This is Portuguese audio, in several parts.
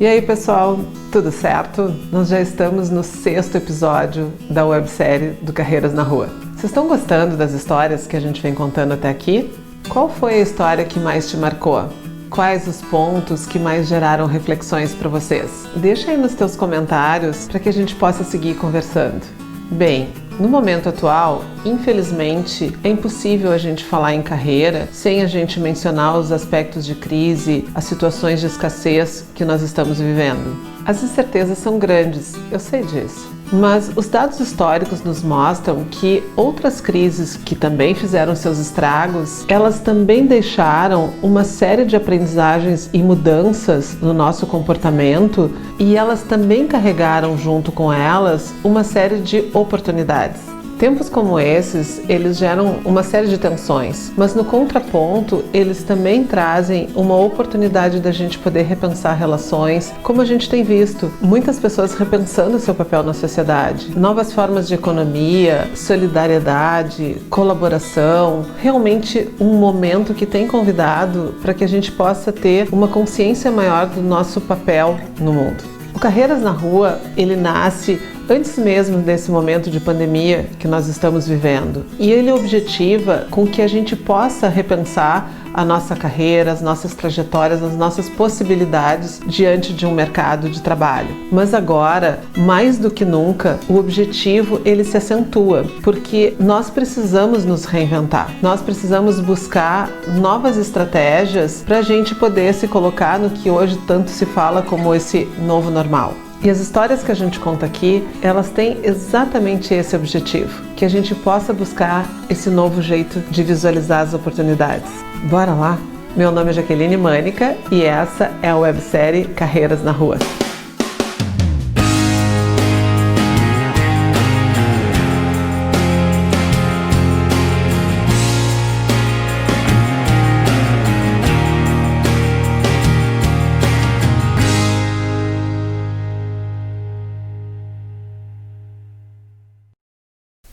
E aí pessoal, tudo certo? Nós já estamos no 6º episódio da websérie do Carreiras na Rua. Vocês estão gostando das histórias que a gente vem contando até aqui? Qual foi a história que mais te marcou? Quais os pontos que mais geraram reflexões para vocês? Deixa aí nos teus comentários para que a gente possa seguir conversando. Bem, no momento atual, infelizmente, é impossível a gente falar em carreira sem a gente mencionar os aspectos de crise, as situações de escassez que nós estamos vivendo. As incertezas são grandes, eu sei disso. Mas os dados históricos nos mostram que outras crises que também fizeram seus estragos, elas também deixaram uma série de aprendizagens e mudanças no nosso comportamento e elas também carregaram junto com elas uma série de oportunidades. Tempos como esses, eles geram uma série de tensões, mas no contraponto, eles também trazem uma oportunidade da gente poder repensar relações, como a gente tem visto, muitas pessoas repensando seu papel na sociedade, novas formas de economia, solidariedade, colaboração, realmente um momento que tem convidado para que a gente possa ter uma consciência maior do nosso papel no mundo. O Carreiras na Rua, ele nasce antes mesmo desse momento de pandemia que nós estamos vivendo. E ele objetiva com que a gente possa repensar a nossa carreira, as nossas trajetórias, as nossas possibilidades diante de um mercado de trabalho. Mas agora, mais do que nunca, o objetivo ele se acentua, porque nós precisamos nos reinventar. Nós precisamos buscar novas estratégias para a gente poder se colocar no que hoje tanto se fala como esse novo normal. E as histórias que a gente conta aqui, elas têm exatamente esse objetivo, que a gente possa buscar esse novo jeito de visualizar as oportunidades. Bora lá? Meu nome é Jaqueline Mânica e essa é a websérie Carreiras na Rua.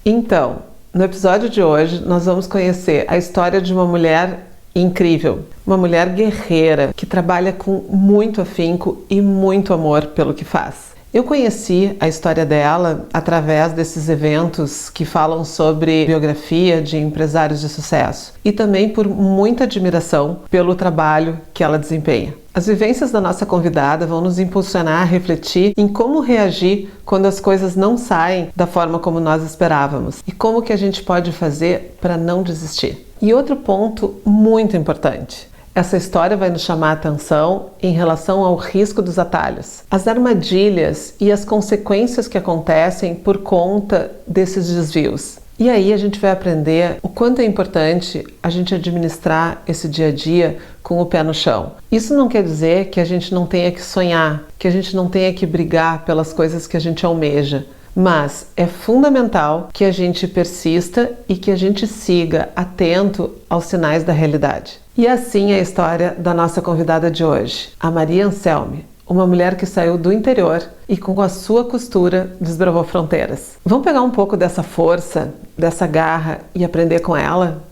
Então, no episódio de hoje, nós vamos conhecer a história de uma mulher incrível, uma mulher guerreira que trabalha com muito afinco e muito amor pelo que faz. Eu conheci a história dela através desses eventos que falam sobre biografia de empresários de sucesso e também por muita admiração pelo trabalho que ela desempenha. As vivências da nossa convidada vão nos impulsionar a refletir em como reagir quando as coisas não saem da forma como nós esperávamos e como que a gente pode fazer para não desistir. E outro ponto muito importante. Essa história vai nos chamar a atenção em relação ao risco dos atalhos, as armadilhas e as consequências que acontecem por conta desses desvios. E aí a gente vai aprender o quanto é importante a gente administrar esse dia a dia com o pé no chão. Isso não quer dizer que a gente não tenha que sonhar, que a gente não tenha que brigar pelas coisas que a gente almeja. Mas é fundamental que a gente persista e que a gente siga atento aos sinais da realidade. E assim é a história da nossa convidada de hoje, a Maria Anselmi, uma mulher que saiu do interior e com a sua costura desbravou fronteiras. Vamos pegar um pouco dessa força, dessa garra e aprender com ela?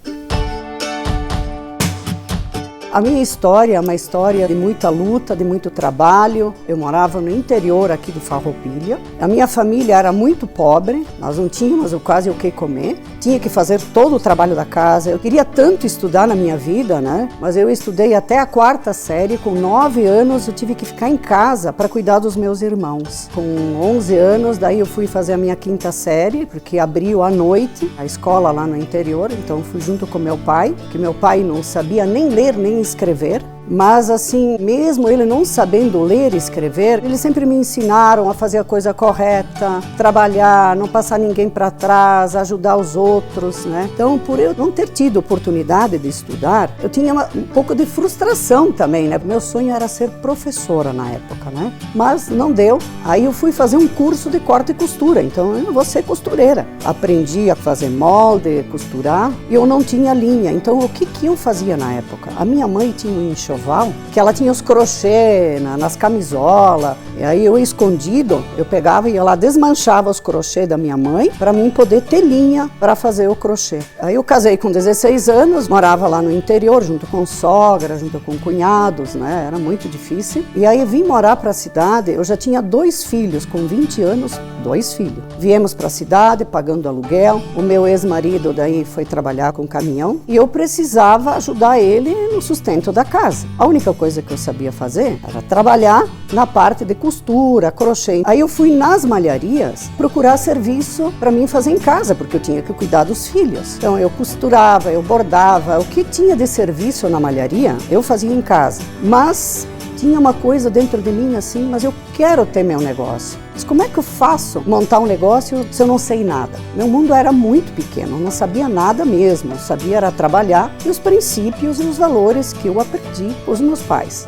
A minha história é uma história de muita luta, de muito trabalho. Eu morava no interior aqui de Farroupilha. A minha família era muito pobre, nós não tínhamos quase o que comer. Tinha que fazer todo o trabalho da casa. Eu queria tanto estudar na minha vida, né? Mas eu estudei até a 4ª série. Com 9 anos eu tive que ficar em casa para cuidar dos meus irmãos. Com 11 anos, daí eu fui fazer a minha 5ª série, porque abriu à noite a escola lá no interior. Então fui junto com meu pai, que meu pai não sabia nem ler nem escrever. Mas assim, mesmo ele não sabendo ler e escrever, eles sempre me ensinaram a fazer a coisa correta, trabalhar, não passar ninguém para trás, ajudar os outros, né? Então, por eu não ter tido oportunidade de estudar, eu tinha um pouco de frustração também, né? Meu sonho era ser professora na época, né? Mas não deu. Aí eu fui fazer um curso de corte e costura, então eu vou ser costureira. Aprendi a fazer molde, costurar, e eu não tinha linha. Então, o que eu fazia na época? A minha mãe tinha um enxoval enxoval, que ela tinha os crochê nas camisolas. E aí eu, escondido, eu pegava e ia lá, desmanchava os crochê da minha mãe para mim poder ter linha para fazer o crochê. Aí eu casei com 16 anos, morava lá no interior, junto com sogra, junto com cunhados, né? Era muito difícil. E aí vim morar para a cidade, eu já tinha 2 filhos, com 20 anos, 2 filhos. Viemos para a cidade, pagando aluguel. O meu ex-marido daí foi trabalhar com caminhão e eu precisava ajudar ele no sustento da casa. A única coisa que eu sabia fazer era trabalhar na parte de costura, crochê. Aí eu fui nas malharias procurar serviço para mim fazer em casa, porque eu tinha que cuidar dos filhos. Então eu costurava, eu bordava, o que tinha de serviço na malharia eu fazia em casa. Mas tinha uma coisa dentro de mim assim, mas eu quero ter meu negócio. Mas como é que eu faço montar um negócio se eu não sei nada? Meu mundo era muito pequeno, eu não sabia nada mesmo. Eu sabia era trabalhar e os princípios e os valores que eu aprendi com os meus pais.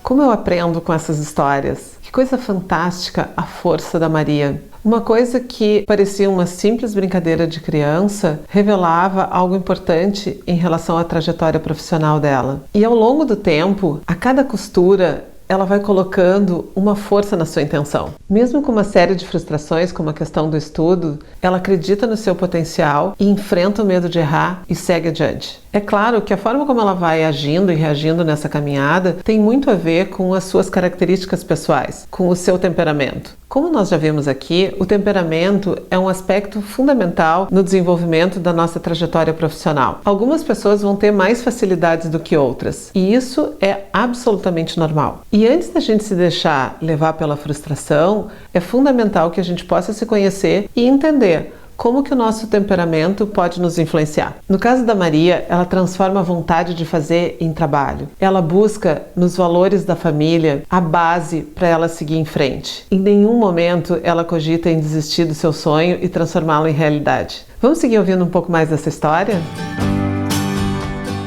Como eu aprendo com essas histórias? Que coisa fantástica a força da Maria. Uma coisa que parecia uma simples brincadeira de criança revelava algo importante em relação à trajetória profissional dela. E ao longo do tempo, a cada costura, ela vai colocando uma força na sua intenção. Mesmo com uma série de frustrações, como a questão do estudo, ela acredita no seu potencial e enfrenta o medo de errar e segue adiante. É claro que a forma como ela vai agindo e reagindo nessa caminhada tem muito a ver com as suas características pessoais, com o seu temperamento. Como nós já vimos aqui, o temperamento é um aspecto fundamental no desenvolvimento da nossa trajetória profissional. Algumas pessoas vão ter mais facilidades do que outras, e isso é absolutamente normal. E antes da gente se deixar levar pela frustração, é fundamental que a gente possa se conhecer e entender como que o nosso temperamento pode nos influenciar. No caso da Maria, ela transforma a vontade de fazer em trabalho. Ela busca nos valores da família a base para ela seguir em frente. Em nenhum momento ela cogita em desistir do seu sonho e transformá-lo em realidade. Vamos seguir ouvindo um pouco mais dessa história?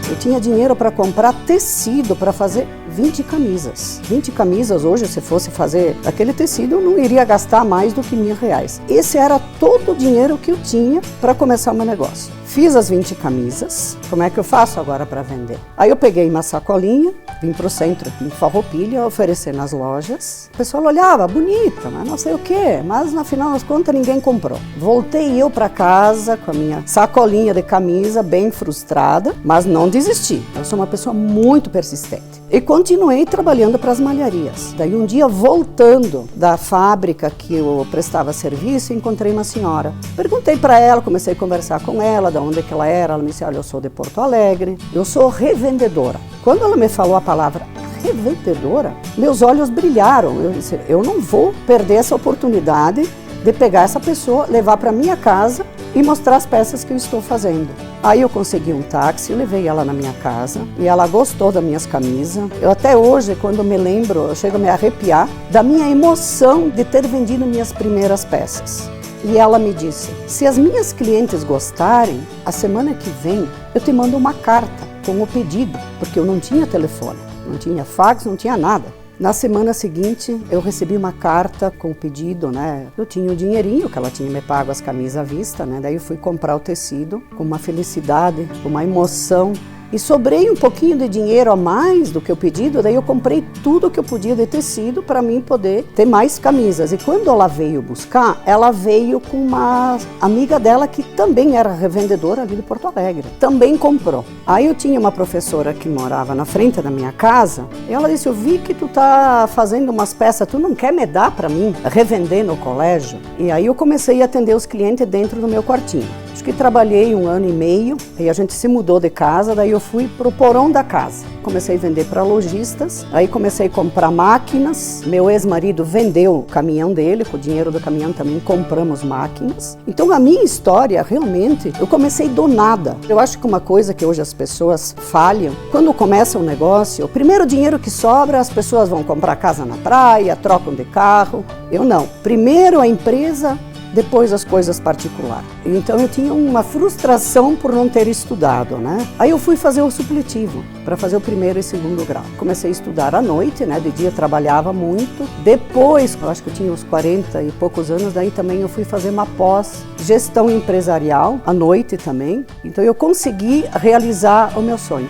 Eu tinha dinheiro para comprar tecido para fazer 20 camisas. 20 camisas hoje, se fosse fazer aquele tecido, eu não iria gastar mais do que R$1.000. Esse era todo o dinheiro que eu tinha para começar o meu negócio. Fiz as 20 camisas, como é que eu faço agora para vender? Aí eu peguei uma sacolinha, vim para o centro aqui em Farroupilha, oferecer nas lojas. O pessoal olhava, bonita, mas não sei o quê, mas no final das contas ninguém comprou. Voltei eu para casa com a minha sacolinha de camisa, bem frustrada, mas não desisti. Eu sou uma pessoa muito persistente. E continuei trabalhando para as malharias. Daí um dia, voltando da fábrica que eu prestava serviço, encontrei uma senhora. Perguntei para ela, comecei a conversar com ela, de onde que ela era. Ela me disse, olha, eu sou de Porto Alegre, eu sou revendedora. Quando ela me falou a palavra revendedora, meus olhos brilharam. Eu disse, eu não vou perder essa oportunidade de pegar essa pessoa, levar para minha casa e mostrar as peças que eu estou fazendo. Aí eu consegui um táxi, levei ela na minha casa e ela gostou das minhas camisas. Eu até hoje, quando me lembro, eu chego a me arrepiar da minha emoção de ter vendido minhas primeiras peças. E ela me disse, se as minhas clientes gostarem, a semana que vem eu te mando uma carta com o pedido, porque eu não tinha telefone, não tinha fax, não tinha nada. Na semana seguinte, eu recebi uma carta com o pedido, né? Eu tinha o dinheirinho, que ela tinha me pago as camisas à vista, né? Daí eu fui comprar o tecido com uma felicidade, com uma emoção. E sobrei um pouquinho de dinheiro a mais do que o pedido, daí eu comprei tudo que eu podia de tecido para mim poder ter mais camisas. E quando ela veio buscar, ela veio com uma amiga dela que também era revendedora ali de Porto Alegre. Também comprou. Aí eu tinha uma professora que morava na frente da minha casa, e ela disse, eu vi que tu tá fazendo umas peças, tu não quer me dar para mim revender no colégio? E aí eu comecei a atender os clientes dentro do meu quartinho. Acho que trabalhei 1 ano e meio, aí a gente se mudou de casa, daí eu fui pro porão da casa. Comecei a vender para lojistas, aí comecei a comprar máquinas. Meu ex-marido vendeu o caminhão dele, com o dinheiro do caminhão também compramos máquinas. Então a minha história, realmente, eu comecei do nada. Eu acho que uma coisa que hoje as pessoas falham, quando começa um negócio, o primeiro dinheiro que sobra, as pessoas vão comprar casa na praia, trocam de carro. Eu não. Primeiro a empresa depois as coisas particulares. Então eu tinha uma frustração por não ter estudado, né? Aí eu fui fazer o supletivo, para fazer o primeiro e segundo grau. Comecei a estudar à noite, né? De dia eu trabalhava muito. Depois, eu acho que eu tinha uns 40 e poucos anos, daí também eu fui fazer uma pós gestão empresarial, à noite também. Então eu consegui realizar o meu sonho.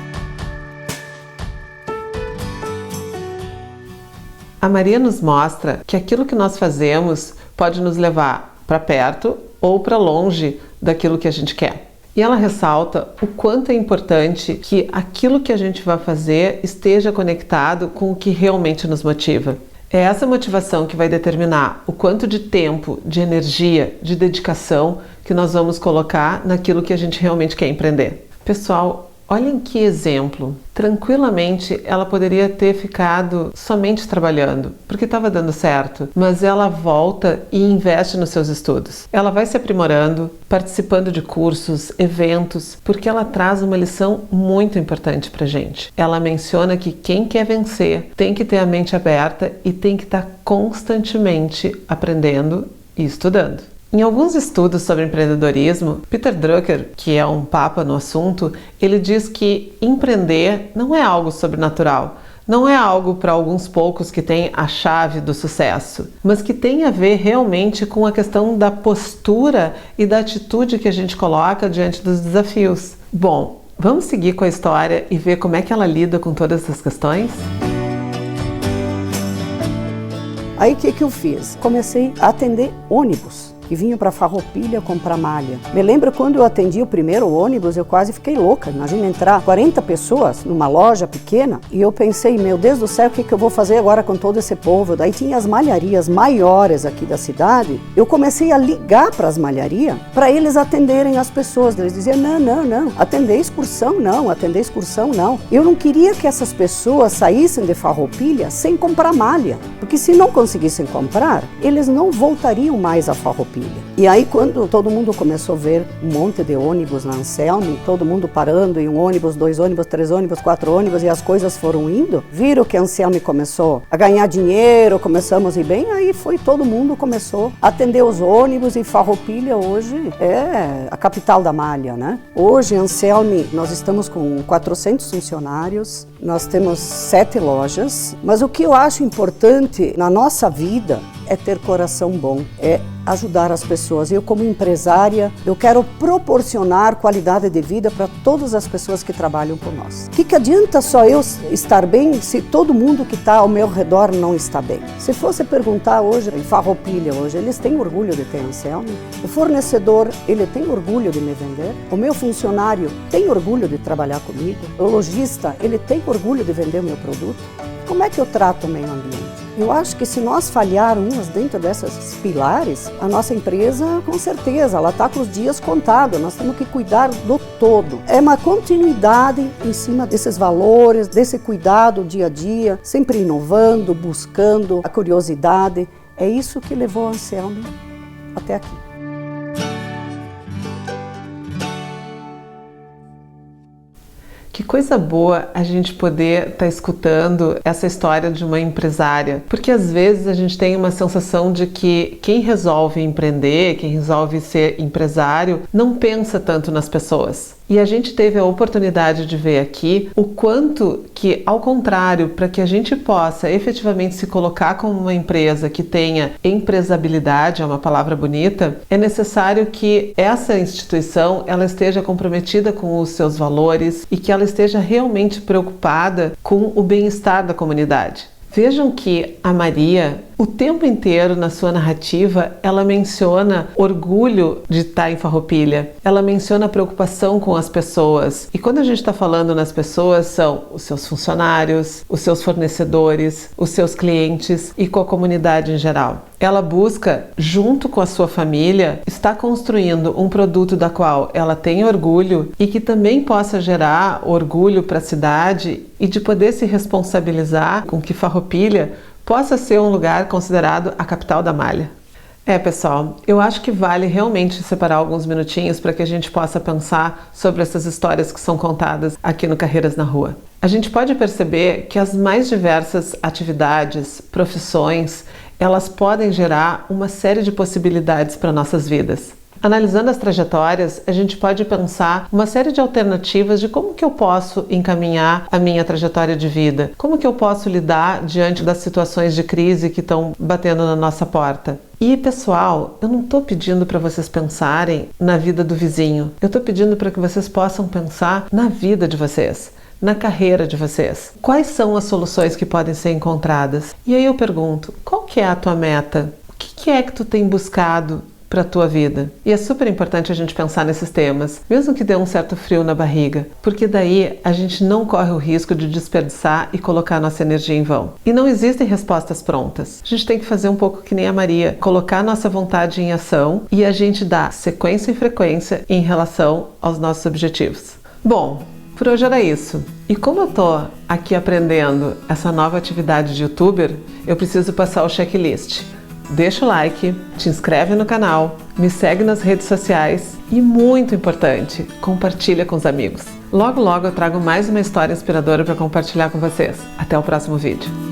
A Maria nos mostra que aquilo que nós fazemos pode nos levar para perto ou para longe daquilo que a gente quer. E ela ressalta o quanto é importante que aquilo que a gente vai fazer esteja conectado com o que realmente nos motiva. É essa motivação que vai determinar o quanto de tempo, de energia, de dedicação que nós vamos colocar naquilo que a gente realmente quer empreender. Pessoal, olhem que exemplo. Tranquilamente ela poderia ter ficado somente trabalhando, porque estava dando certo, mas ela volta e investe nos seus estudos. Ela vai se aprimorando, participando de cursos, eventos, porque ela traz uma lição muito importante pra gente. Ela menciona que quem quer vencer tem que ter a mente aberta e tem que estar constantemente aprendendo e estudando. Em alguns estudos sobre empreendedorismo, Peter Drucker, que é um papa no assunto, ele diz que empreender não é algo sobrenatural, não é algo para alguns poucos que têm a chave do sucesso, mas que tem a ver realmente com a questão da postura e da atitude que a gente coloca diante dos desafios. Bom, vamos seguir com a história e ver como é que ela lida com todas essas questões? Aí o que eu fiz? Comecei a atender ônibus que vinham para Farroupilha comprar malha. Me lembro quando eu atendi o primeiro ônibus, eu quase fiquei louca. Imagina entrar 40 pessoas numa loja pequena e eu pensei, meu Deus do céu, o que eu vou fazer agora com todo esse povo? Daí tinha as malharias maiores aqui da cidade. Eu comecei a ligar para as malharias para eles atenderem as pessoas. Eles diziam, não, atender excursão não. Eu não queria que essas pessoas saíssem de Farroupilha sem comprar malha, porque se não conseguissem comprar, eles não voltariam mais a Farroupilha. E aí quando todo mundo começou a ver um monte de ônibus na Anselme, todo mundo parando em um ônibus, 2 ônibus, 3 ônibus, 4 ônibus e as coisas foram indo, viram que a Anselme começou a ganhar dinheiro, começamos a ir bem, aí foi todo mundo começou a atender os ônibus e Farroupilha hoje é a capital da malha, né? Hoje em Anselme nós estamos com 400 funcionários, nós temos 7 lojas, mas o que eu acho importante na nossa vida é ter coração bom, é ajudar as pessoas. Eu, como empresária, eu quero proporcionar qualidade de vida para todas as pessoas que trabalham por nós. O que adianta só eu estar bem se todo mundo que está ao meu redor não está bem? Se fosse perguntar hoje, em Farroupilha hoje, eles têm orgulho de ter Anselme? O fornecedor, ele tem orgulho de me vender? O meu funcionário tem orgulho de trabalhar comigo? O lojista, ele tem orgulho de vender o meu produto? Como é que eu trato o meio ambiente? Eu acho que se nós falharmos dentro desses pilares, a nossa empresa, com certeza, ela está com os dias contados. Nós temos que cuidar do todo. É uma continuidade em cima desses valores, desse cuidado dia a dia, sempre inovando, buscando a curiosidade. É isso que levou a Anselme até aqui. Que coisa boa a gente poder estar escutando essa história de uma empresária, porque às vezes a gente tem uma sensação de que quem resolve empreender, quem resolve ser empresário, não pensa tanto nas pessoas. E a gente teve a oportunidade de ver aqui o quanto que, ao contrário, para que a gente possa efetivamente se colocar como uma empresa que tenha empresabilidade, é uma palavra bonita, é necessário que essa instituição ela esteja comprometida com os seus valores e que ela esteja realmente preocupada com o bem-estar da comunidade. Vejam que a Maria, o tempo inteiro na sua narrativa, ela menciona orgulho de estar em Farroupilha, ela menciona preocupação com as pessoas. E quando a gente está falando nas pessoas, são os seus funcionários, os seus fornecedores, os seus clientes e com a comunidade em geral. Ela busca, junto com a sua família, estar construindo um produto da qual ela tem orgulho e que também possa gerar orgulho para a cidade e de poder se responsabilizar com que Farroupilha possa ser um lugar considerado a capital da malha. Pessoal, eu acho que vale realmente separar alguns minutinhos para que a gente possa pensar sobre essas histórias que são contadas aqui no Carreiras na Rua. A gente pode perceber que as mais diversas atividades, profissões, elas podem gerar uma série de possibilidades para nossas vidas. Analisando as trajetórias, a gente pode pensar uma série de alternativas de como que eu posso encaminhar a minha trajetória de vida, como que eu posso lidar diante das situações de crise que estão batendo na nossa porta. E pessoal, eu não estou pedindo para vocês pensarem na vida do vizinho, eu estou pedindo para que vocês possam pensar na vida de vocês, na carreira de vocês. Quais são as soluções que podem ser encontradas? E aí eu pergunto, qual que é a tua meta? O que é que tu tem buscado para a tua vida? E é super importante a gente pensar nesses temas, mesmo que dê um certo frio na barriga, porque daí a gente não corre o risco de desperdiçar e colocar nossa energia em vão. E não existem respostas prontas. A gente tem que fazer um pouco que nem a Maria, colocar nossa vontade em ação e a gente dá sequência e frequência em relação aos nossos objetivos. Bom, por hoje era isso. E como eu tô aqui aprendendo essa nova atividade de youtuber, eu preciso passar o checklist. Deixa o like, te inscreve no canal, me segue nas redes sociais e, muito importante, compartilha com os amigos. Logo, logo eu trago mais uma história inspiradora para compartilhar com vocês. Até o próximo vídeo.